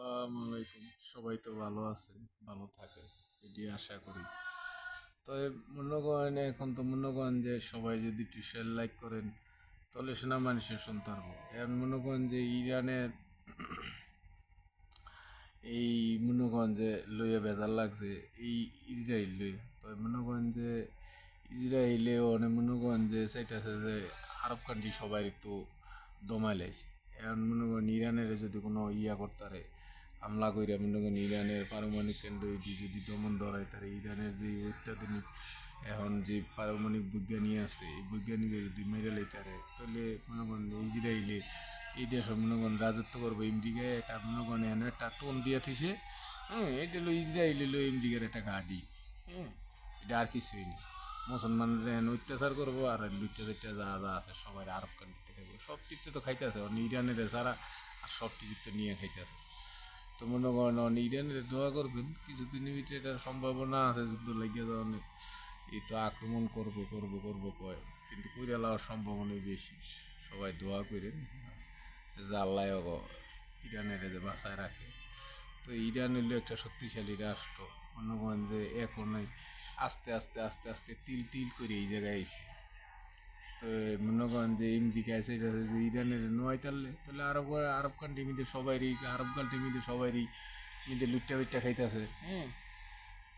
আসসালামু আলাইকুম। সবাই তো ভালো আছেন, ভালো থাকেন, এটি আশা করি। তবে মনে করেন এখন তো মনে করেন যে সবাই যদি একটু শেয়ার লাইক করেন তাহলে সেনা মানুষের শুনতে পারবো। এখন মনে করেন যে ইরানের এই মনে করেন যে লইয়া বেজার লাগছে এই ইসরায়েল লইয়া। তবে মনে করেন যে ইসরায়েলেও অনেক মনে করেন যে চাইতেছে যে আরব কান্ট্রি সবাই একটু দমাই লাইছে। এখন মনে করেন ইরানের যদি কোনো ইয়া করতারে হামলা কইরা মনে করেন ইরানের পারমাণবিক কেন্দ্র এটি যদি দমন ধরায় তারে ইরানের যে অত্যাধুনিক এখন যে পারমাণবিক বিজ্ঞানী আছে এই বৈজ্ঞানিকে যদি মেরে লাইতারে তাহলে মনে করেন ইসরায়েলে এই দেশ মনে করেন রাজত্ব করবো আমেরিকায় একটা মনে করেন এনে একটা টোন দিয়া থইছে। হ্যাঁ, এটা হলো ইসরায়েল হলো আমেরিকার একটা গাড়ি। হ্যাঁ, এটা আর কিছুই না। মুসলমানরা এনে অত্যাচার করবো আর লুচ্চা চুচ্চা যা যা আছে সবাই আরব কান্ট্রিতে খাইবো। সব টিপতে তো খাইতে আছে ইরানের ছাড়া আর সব টিপতে নিয়ে খাইতে আছে। তো মনে করেন ইরানের দোয়া করবেন কিছুদিনের ভিতরে এটার সম্ভাবনা আছে যুদ্ধ লাগিয়ে যাওয়ার। এই তো আক্রমণ করবো করবো করবো কয়, কিন্তু কইরা লওয়ার সম্ভাবনাই বেশি। সবাই দোয়া করেন যে আল্লাহ ইরানের যে বাঁচায় রাখে। তো ইরান হইলো একটা শক্তিশালী রাষ্ট্র। মনে করেন যে এখনই আস্তে আস্তে আস্তে আস্তে তিল তিল করে এই জায়গায় আইছে। তো মনে করেন যে আমেরিকা চাইতেছে যে ইরানের নোয়াই তারলে তাহলে আরব কান্ট্রি মিলে সবাইরই আরব কান্ট্রি মিলে সবাইরই মিলে লুট্টা বিট্টা খাইতেছে। হ্যাঁ,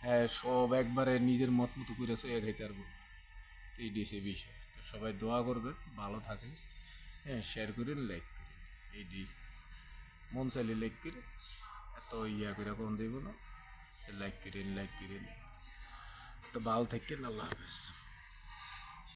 হ্যাঁ, সব একবারে নিজের মত মতো করে সইয়া খাইতে পারবো। তো এই দেশে বিষয় তো সবাই দোয়া করবেন ভালো থাকে। হ্যাঁ, শেয়ার করেন লাইক করেন এইটি মন চাইলে লাইক করে এত ইয়া করে কোন দেব না। লাইক করেন তো ভালো থাকেন। আল্লাহ হাফেজ।